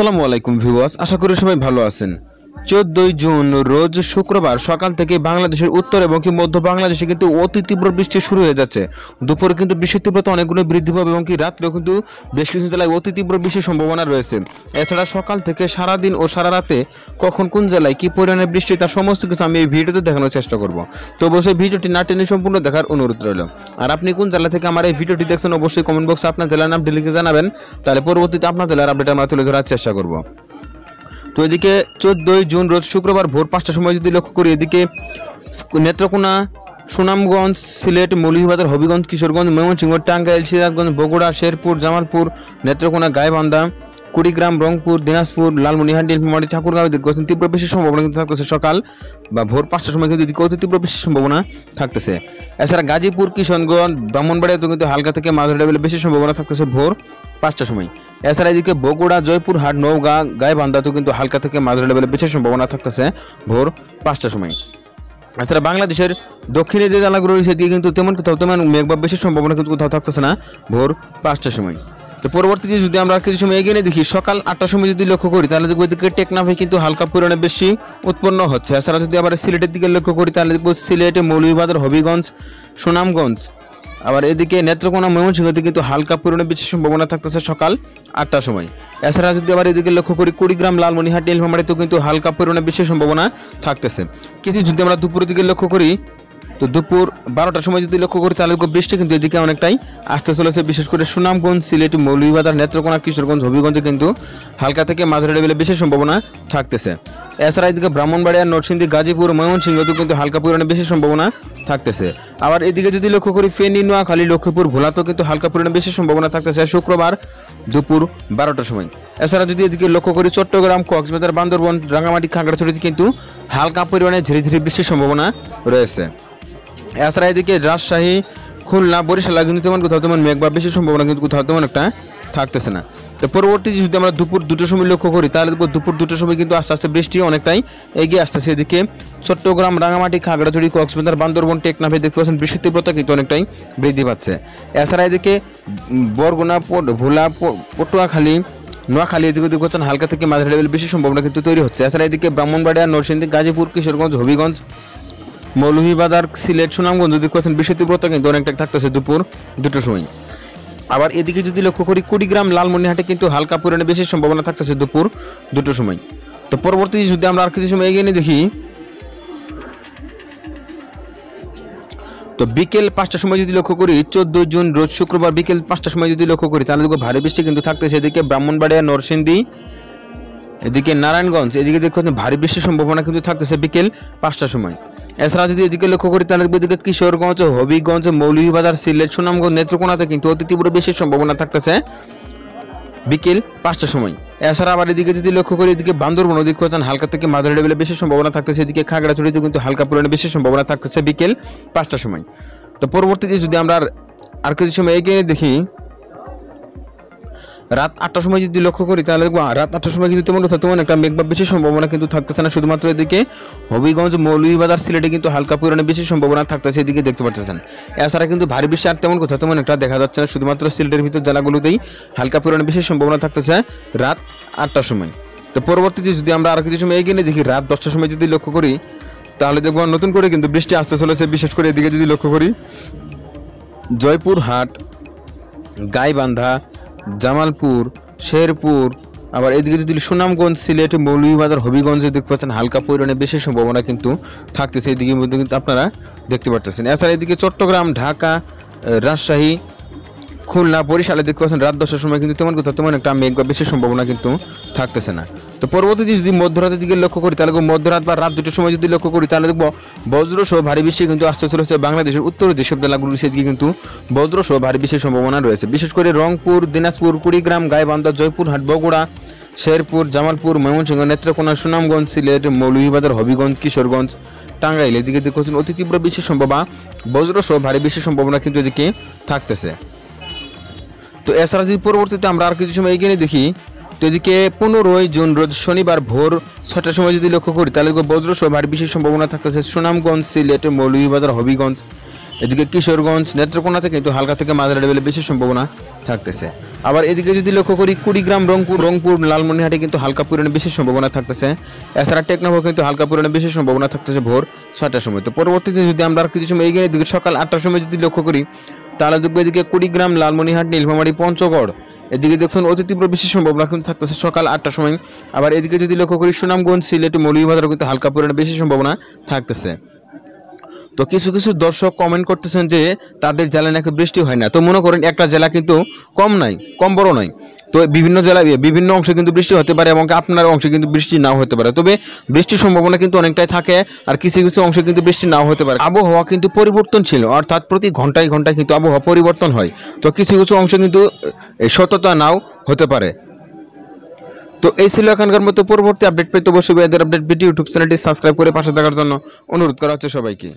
আসসালামু আলাইকুম ভিউয়ার্স, আশা করি সবাই ভালো আছেন। 14 জুন রোজ শুক্রবার সকাল থেকে বাংলাদেশের উত্তর এবং মধ্য বাংলাদেশে কিন্তু অতি তীব্র বৃষ্টি শুরু হয়ে যাচ্ছে। দুপুরে কিন্তু বৃষ্টির তীব্রতা অনেকগুলো বৃদ্ধি পাবে এবং রাত্রেও কিন্তু বেশ কিছু জেলায় অতি তীব্র বৃষ্টির সম্ভাবনা রয়েছে। এছাড়া সকাল থেকে সারাদিন ও সারা রাতে কখন কোন জেলায় কি পরিমাণে বৃষ্টি তার সমস্ত কিছু আমি এই ভিডিওতে দেখানোর চেষ্টা করব। তো অবশ্যই ভিডিওটি না টেনে সম্পূর্ণ দেখার অনুরোধ রইল। আর আপনি কোন জেলা থেকে আমার এই ভিডিওটি দেখছেন অবশ্যই কমেন্ট বক্সে আপনার জেলার নামটি লিখে জানাবেন, তাহলে পরবর্তীতে আপনার জেলার আপডেট আমরা তুলে ধরার চেষ্টা করব। তো এদিকে 14 জুন রোজ শুক্রবার ভোর 5টার সময় যদি লক্ষ্য করি, এদিকে নেত্রকোনা, সুনামগঞ্জ, সিলেট, মৌলভীবাজার, হবিগঞ্জ, কিশোরগঞ্জ, ময়মনসিংহ, টাঙ্গাইল, সিরাজগঞ্জ, বগুড়া, শেরপুর, জামালপুর, নেত্রকোনা, গাইবান্ধা, কুড়িগ্রাম, রংপুর, দিনাজপুর, লালমনিরহাট, নীলফামারী, ঠাকুরগাঁও দিকে তীব্র বৃষ্টির সম্ভাবনা কিন্তু থাকতেছে। সকাল বা ভোর 5টার সময় কিন্তু অতি তীব্র বৃষ্টির সম্ভাবনা থাকতেছে। এছাড়া গাজীপুর, কিশোরগঞ্জ, ব্রাহ্মণবাড়িয়াতে কিন্তু হালকা থেকে মাঝারি লেভেলে বেশি সম্ভাবনা থাকতেছে ভোর 5টার সময়। এছাড়া এদিকে বগুড়া, জয়পুরহাট, নওগাঁ, গাইবান্ধাতেও কিন্তু হালকা থেকে মাঝারি লেভেলে বেশি সম্ভাবনা থাকতেছে ভোর 5টার সময়। এছাড়া বাংলাদেশের দক্ষিণে যে জেলাগুলো রয়েছে এদিকে কিন্তু তেমন মেঘ বা বেশি সম্ভাবনা কিন্তু কোথাও থাকতেছে না ভোর 5টার সময়। তো পরবর্তীতে যদি আমরা কিছু সময় এগিয়ে দেখি, সকাল 8টার সময় যদি লক্ষ্য করি তাহলে দেখবো এদিকে টেকনাফে কিন্তু হালকা পরিমাণে বেশি উৎপন্ন হচ্ছে। এছাড়া যদি আবার সিলেটের দিকে লক্ষ্য করি তাহলে দেখবো সিলেটে, মৌলভীবাজার, হবিগঞ্জ, সুনামগঞ্জ, আবার এদিকে নেত্রকোনা, ময়মনসিংহতে কিন্তু হালকা পরিমাণে বেশি সম্ভাবনা থাকতেছে সকাল 8টার সময়। এছাড়া যদি আবার এদিকে লক্ষ্য করি কুড়িগ্রাম, লালমনিরহাট, নীলফামারীতেও কিন্তু হালকা পরিমাণে বেশি সম্ভাবনা থাকতেছে। কিছু যদি আমরা দুপুরের দিকে লক্ষ্য করি, তো দুপুর 12টার সময় যদি লক্ষ্য করি তাহলে বৃষ্টি কিন্তু এদিকে অনেকটাই আসতে চলেছে। বিশেষ করে সুনামগঞ্জ, সিলেট, মৌলভীবাজার, নেত্রকোনা, কিশোরগঞ্জ, হবিগঞ্জে কিন্তু হালকা থেকে মাঝারি লেভেলে বেশি সম্ভাবনা থাকতেছে। এছাড়া এদিকে ব্রাহ্মণবাড়িয়া, নরসিংদী, গাজীপুর, ময়মনসিংহতেও কিন্তু হালকা পরিমাণে বেশি সম্ভাবনা থাকতেছে। আবার এদিকে যদি লক্ষ্য করি ফেনী, নোয়াখালী, লক্ষ্মীপুর, ভোলাতেও কিন্তু হালকা পরিমাণে বেশি সম্ভাবনা থাকতেছে শুক্রবার দুপুর 12টার সময়। এছাড়া যদি এদিকে লক্ষ্য করি চট্টগ্রাম, কক্সবাজার, বান্দরবান, রাঙামাটি, খাগড়াছড়িতে কিন্তু হালকা পরিমাণে ঝিরিঝিরি বৃষ্টির সম্ভাবনা রয়েছে। এছাড়া এদিকে রাজশাহী, খুলনা, বরিশাল কিন্তু তেমন কোথাও তেমন মেঘ বা বেশি সম্ভাবনা কিন্তু কোথাও তেমন একটা থাকতেছে না। তো পরবর্তী যদি আমরা দুপুর 2টার সময় লক্ষ্য করি তাহলে দুপুর 2টার সময় কিন্তু আস্তে আস্তে বৃষ্টি অনেকটাই এগিয়ে আসতেছে। এদিকে চট্টগ্রাম, রাঙামাটি, খাগড়াছড়ি, কক্সবাজার, বান্দরবান, টেকনাফে দেখতে পাচ্ছেন বৃষ্টির তীব্রতা কিন্তু অনেকটাই বৃদ্ধি পাচ্ছে। এছাড়া এদিকে বরগুনা, ভোলা, পটুয়াখালী, নোয়াখালী এদিকে দেখতে পাচ্ছেন হালকা থেকে মাঝারি লেভেল বেশি সম্ভাবনা কিন্তু তৈরি হচ্ছে। এছাড়া এদিকে ব্রাহ্মণবাড়িয়া, নরসিংদী, গাজীপুর, কিশোরগঞ্জ, হবিগঞ্জ, মৌলভীবাজার, সিলেট, সুনামগঞ্জ যদি কোথাও বৃষ্টির তীব্রতা কিন্তু অনেকটা থাকতেছে দুপুর 2টার সময়। আবার এদিকে যদি লক্ষ্য করি কুড়িগ্রাম, লালমনিরহাটে কিন্তু হালকা পরিমাণে বেশি সম্ভাবনা থাকতেছে দুপুর 2টার সময়। তো পরবর্তী যদি আমরা আর কিছু সময় এগিয়ে নিয়ে দেখি, তো বিকেল 5টার সময় যদি লক্ষ্য করি 14 জুন রোজ শুক্রবার বিকেল 5টার সময় যদি লক্ষ্য করি তাহলে দেখো ভারী বৃষ্টি কিন্তু থাকতেছে। এদিকে ব্রাহ্মণবাড়িয়া, নরসিংদী, এদিকে নারায়ণগঞ্জ এদিকে দেখতে ভারী বৃষ্টির সম্ভাবনা কিন্তু থাকতেছে বিকেল 5টার সময়। এছাড়া যদি এদিকে লক্ষ্য করি তাহলে এদিকে কিশোরগঞ্জ, হবিগঞ্জ, মৌলভীবাজার, সিলেট, সুনামগঞ্জ, নেত্রকোনাতে কিন্তু অতি তীব্র বৃষ্টির সম্ভাবনা থাকতেছে বিকেল 5টার সময়। এছাড়া আবার এদিকে যদি লক্ষ্য করি এদিকে বান্দরবান ওদিকে হালকা থেকে মাঝারি লেভেলে বেশি সম্ভাবনা থাকতেছে। এদিকে খাগড়াছড়িতে কিন্তু হালকা পরিমাণে বেশি সম্ভাবনা থাকতেছে বিকেল 5টার সময়। তো পরবর্তীতে যদি আমরা আর কিছু সময় এগিয়ে দেখি, রাত 8টার সময় যদি লক্ষ্য করি তাহলে দেখবো রাত 8টার সময় কিন্তু তেমন একটা মেঘ বা বেশি সম্ভাবনা কিন্তু থাকতেছে না। শুধুমাত্র এদিকে হবিগঞ্জ, মৌলভীবাজার, সিলেটে কিন্তু হালকা পরিমাণে বেশি সম্ভাবনা থাকতেছে এদিকে দেখতে পাচ্ছেন। এছাড়া কিন্তু ভারী বৃষ্টি আর তেমন একটা দেখা যাচ্ছে না। শুধুমাত্র সিলেটের ভিতর জেলাগুলোতেই হালকা পরিমাণে বেশি সম্ভাবনা থাকতেছে রাত 8টার সময়। তো পরবর্তীতে যদি আমরা আর কিছু সময় এগিয়ে দেখি রাত 10টার সময় যদি লক্ষ্য করি তাহলে দেখবো নতুন করে কিন্তু বৃষ্টি আসতে চলেছে। বিশেষ করে এদিকে যদি লক্ষ্য করি জয়পুরহাট, গাইবান্ধা, জামালপুর, শেরপুর, আবার এদিকে যদি সুনামগঞ্জ, সিলেট, মৌলভীবাজার, হবিগঞ্জে দেখতে পাচ্ছেন হালকা পরিমাণে বেশি সম্ভাবনা কিন্তু থাকতেছে এদিকে মধ্যে কিন্তু আপনারা দেখতে পাচ্ছেন। এছাড়া এদিকে চট্টগ্রাম, ঢাকা, রাজশাহী, খুলনা, বরিশালে দেখতে পাচ্ছেন রাত 10টার সময় কিন্তু তেমন একটা মেঘ বা বেশি সম্ভাবনা কিন্তু থাকতেছে না। তো পরবর্তীতে যদি মধ্যরাতের দিকে লক্ষ্য করি তাহলে মধ্যরাত বা রাত 2টার সময় যদি লক্ষ্য করি তাহলে দেখবো বজ্রসহ ভারী বৃষ্টি কিন্তু আসতে চলেছে বাংলাদেশের উত্তরে যেসব জেলাগুলো সেদিকে কিন্তু বজ্রসহ ভারী বৃষ্টির সম্ভাবনা রয়েছে। বিশেষ করে রংপুর, দিনাজপুর, কুড়িগ্রাম, গাইবান্ধা, জয়পুরহাট, বগুড়া, শেরপুর, জামালপুর, ময়মনসিংহ, নেত্রকোনা, সুনামগঞ্জ, সিলেট, মৌলভীবাজার, হবিগঞ্জ, কিশোরগঞ্জ, টাঙ্গাইল এদিকে দেখছেন অতি তীব্র বৃষ্টির সম্ভাবনা, বজ্রসহ ভারী বৃষ্টির সম্ভাবনা কিন্তু এদিকে থাকতেছে। তো এছাড়া যদি পরবর্তীতে আমরা আর কিছু সময় এগিয়ে দেখি, তো এদিকে 15 জুন রোজ শনিবার ভোর 6টার সময় যদি লক্ষ্য করি তাহলে বজ্রসহ ভারী বৃষ্টির সম্ভাবনা থাকতেছে সুনামগঞ্জ, সিলেট, মৌলভীবাজার, হবিগঞ্জ, এদিকে কিশোরগঞ্জ, নেত্রকোনাতে কিন্তু হালকা থেকে মাঝারি লেভেলে বেশি সম্ভাবনা থাকতেছে। আবার এদিকে যদি লক্ষ্য করি কুড়িগ্রাম, রংপুর, লালমনিরহাটে কিন্তু হালকা পরিমাণে বেশি সম্ভাবনা থাকতেছে। এছাড়া টেকনাফেও কিন্তু হালকা পরিমাণে বেশি সম্ভাবনা থাকতেছে ভোর 6টার সময়। তো পরবর্তীতে যদি আমরা কিছু সময় এগিয়ে দিকে সকাল 8টার সময় যদি লক্ষ্য করি, তাহলে দেখবো এদিকে কুড়িগ্রাম, লালমনিরহাট, নীলফামারী, পঞ্চগড় এদিকে দেখছেন অতি তীব্র বেশি সম্ভাবনা কিন্তু থাকতেছে সকাল 8টার সময়। আবার এদিকে যদি লক্ষ্য করি সুনামগঞ্জ, সিলেট, মৌলভীবাজারও কিন্তু হালকা পরিমাণে বেশি সম্ভাবনা থাকতেছে। তো কিছু কিছু দর্শক কমেন্ট করতেছেন যে তাদের জেলায় নাকি বৃষ্টি হয় না। তো মনে করেন একটা জেলা কিন্তু কম বড় নয়, তো বিভিন্ন জেলায় বিভিন্ন অংশে কিন্তু বৃষ্টি হতে পারে এবং আপনার অংশে কিন্তু বৃষ্টি নাও হতে পারে। তবে বৃষ্টির সম্ভাবনা কিন্তু অনেকটাই থাকে, আর কিছু কিছু অংশে কিন্তু বৃষ্টি নাও হতে পারে। আবহাওয়া কিন্তু পরিবর্তনশীল, অর্থাৎ প্রতি ঘন্টায় কিন্তু আবহাওয়া পরিবর্তন হয়। তো কিছু কিছু অংশে কিন্তু এই সততা নাও হতে পারে। তো এই ছিল এখনকার মতো। পরবর্তী আপডেট পেতে অবশ্যই এদের আপডেট ভিডিও ইউটিউব চ্যানেলটি সাবস্ক্রাইব করে পাশে থাকার জন্য অনুরোধ করা হচ্ছে সবাইকে।